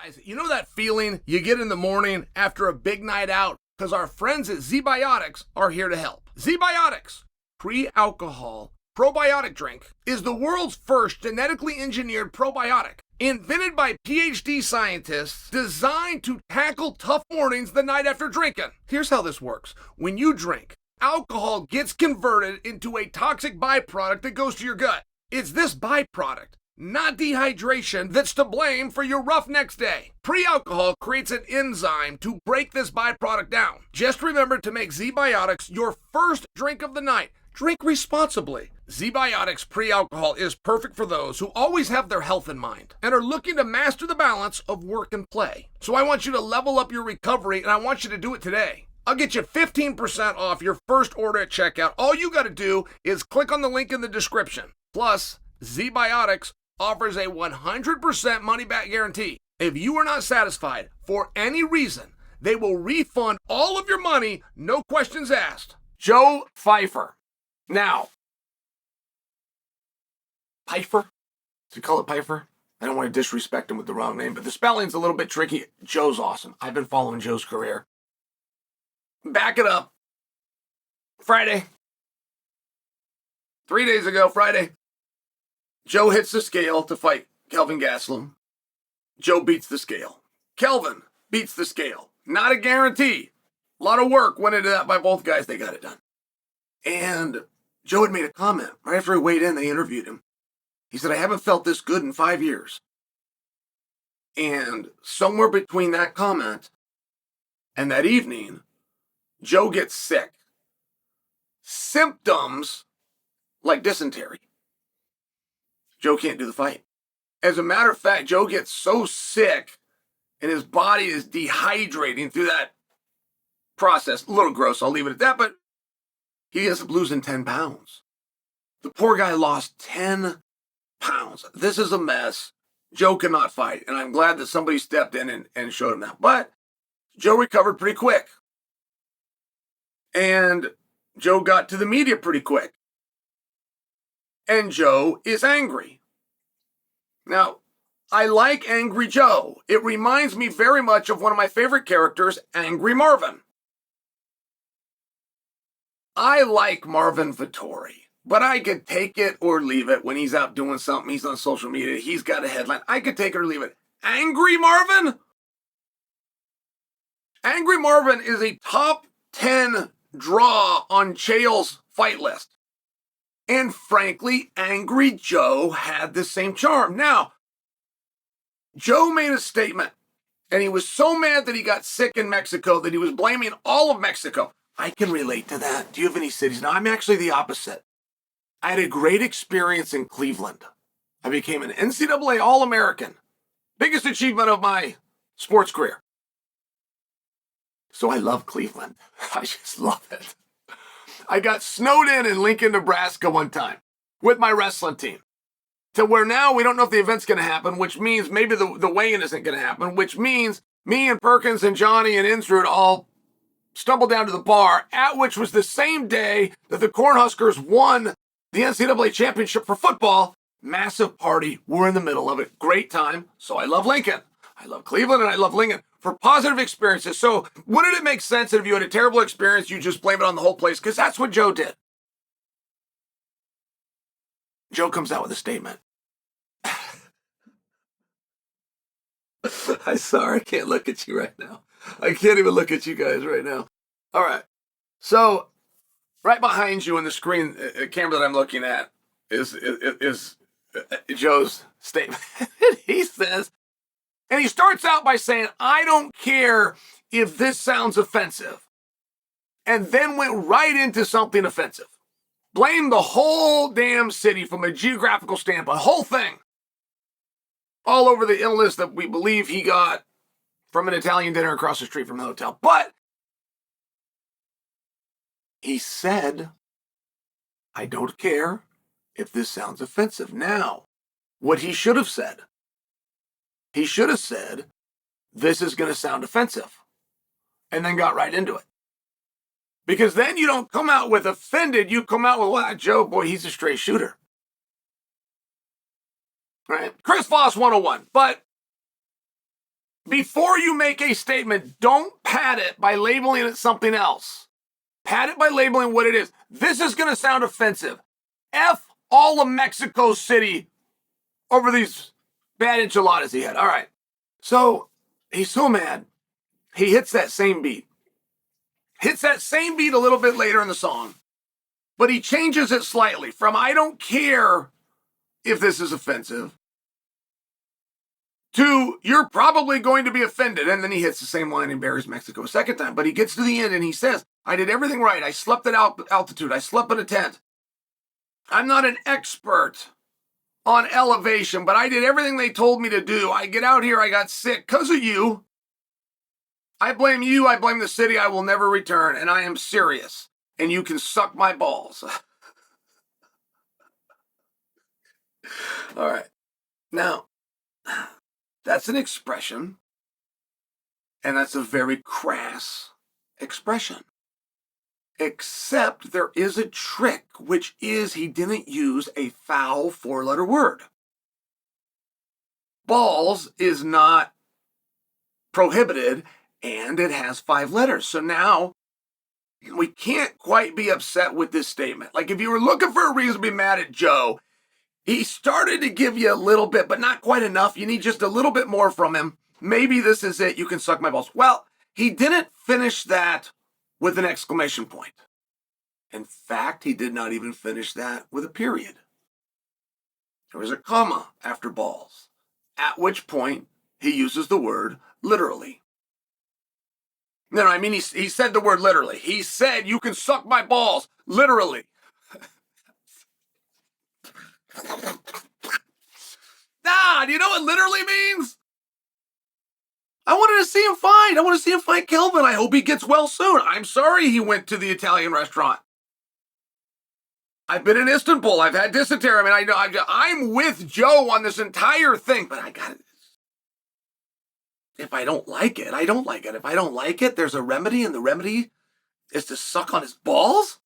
Guys, you know that feeling you get in the morning after a big night out? Because our friends at Zbiotics are here to help. Zbiotics, pre-alcohol probiotic drink, is the world's first genetically engineered probiotic. Invented by PhD scientists, designed to tackle tough mornings the night after drinking. Here's how this works. When you drink, alcohol gets converted into a toxic byproduct that goes to your gut. It's this byproduct, not dehydration, that's to blame for your rough next day. Pre-alcohol creates an enzyme to break this byproduct down. Just remember to make Zbiotics your first drink of the night. Drink responsibly. Zbiotics pre-alcohol is perfect for those who always have their health in mind and are looking to master the balance of work and play. So I want you to level up your recovery, and I want you to do it today. I'll get you 15% off your first order at checkout. All you got to do is click on the link in the description. Plus, Zbiotics offers a 100% money-back guarantee. If you are not satisfied for any reason, they will refund all of your money, no questions asked. Joe Pyfer. Now, Pyfer? Does he call it Pyfer? I don't want to disrespect him with the wrong name, but the spelling's a little bit tricky. Joe's awesome. I've been following Joe's career. Back it up. Friday. 3 days ago, Friday. Joe hits the scale to fight Kelvin Gastelum. Joe beats the scale. Kelvin beats the scale. Not a guarantee. A lot of work went into that by both guys. They got it done. And Joe had made a comment. Right after he weighed in, they interviewed him. He said, I haven't felt this good in 5 years. And somewhere between that comment and that evening, Joe gets sick. Symptoms like dysentery. Joe can't do the fight. As a matter of fact, Joe gets so sick and his body is dehydrating through that process. A little gross, I'll leave it at that, but he ends up losing 10 pounds. The poor guy lost 10 pounds. This is a mess. Joe cannot fight, and I'm glad that somebody stepped in and showed him that. But Joe recovered pretty quick. And Joe got to the media pretty quick. And Joe is angry. Now, I like Angry Joe. It reminds me very much of one of my favorite characters, Angry Marvin. I like Marvin Vittori, but I could take it or leave it when he's out doing something. He's on social media. He's got a headline. I could take it or leave it. Angry Marvin? Angry Marvin is a top 10 draw on Chael's fight list. And frankly, Angry Joe had the same charm. Now, Joe made a statement, and he was so mad that he got sick in Mexico that he was blaming all of Mexico. I can relate to that. Do you have any cities? Now, I'm actually the opposite. I had a great experience in Cleveland. I became an NCAA All-American. Biggest achievement of my sports career. So I love Cleveland. I just love it. I got snowed in Lincoln, Nebraska one time with my wrestling team. To where now we don't know if the event's going to happen, which means maybe the weigh-in isn't going to happen, which means me and Perkins and Johnny and Insrud all stumbled down to the bar, at which was the same day that the Cornhuskers won the NCAA championship for football. Massive party. We're in the middle of it. Great time. So I love Lincoln. I love Cleveland and I love Lincoln for positive experiences. So wouldn't it make sense that if you had a terrible experience, you just blame it on the whole place? Because that's what Joe did. Joe comes out with a statement. I'm sorry, I can't look at you right now. I can't even look at you guys right now. All right. So right behind you on the screen, the camera that I'm looking at is Joe's statement. He says, and he starts out by saying, I don't care if this sounds offensive. And then went right into something offensive. Blame the whole damn city from a geographical standpoint, the whole thing. All over the illness that we believe he got from an Italian dinner across the street from the hotel. But he said, I don't care if this sounds offensive. Now, what he should have said, this is going to sound offensive. And then got right into it. Because then you don't come out with offended, you come out with, well, Joe, boy, he's a straight shooter. Right? Chris Voss 101. But before you make a statement, don't pad it by labeling it something else. Pad it by labeling what it is. This is going to sound offensive. F all of Mexico City over these bad enchiladas he had. All right. So he's so mad. He hits that same beat. Hits that same beat a little bit later in the song. But he changes it slightly from I don't care if this is offensive to you're probably going to be offended. And then he hits the same line and buries Mexico a second time. But he gets to the end and he says, I did everything right. I slept at altitude. I slept in a tent. I'm not an expert on elevation, but I did everything they told me to do. I get out here. I got sick because of you. I blame you. I blame the city. I will never return. And I am serious. And you can suck my balls. All right. Now, that's an expression. And that's a very crass expression. Except there is a trick, which is he didn't use a foul four-letter word. Balls is not prohibited, and it has 5 letters. So now we can't quite be upset with this statement. Like if you were looking for a reason to be mad at Joe, he started to give you a little bit, but not quite enough. You need just a little bit more from him. Maybe this is it. You can suck my balls. Well, he didn't finish that with an exclamation point. In fact, he did not even finish that with a period. There was a comma after balls, at which point he uses the word literally. No, I mean, he said the word literally. He said, you can suck my balls, literally. Do you know what literally means? I wanted to see him fight. I want to see him fight Kelvin. I hope he gets well soon. I'm sorry he went to the Italian restaurant. I've been in Istanbul. I've had dysentery. I mean, I'm with Joe on this entire thing, but I got it. If I don't like it, I don't like it. If I don't like it, there's a remedy, and the remedy is to suck on his balls?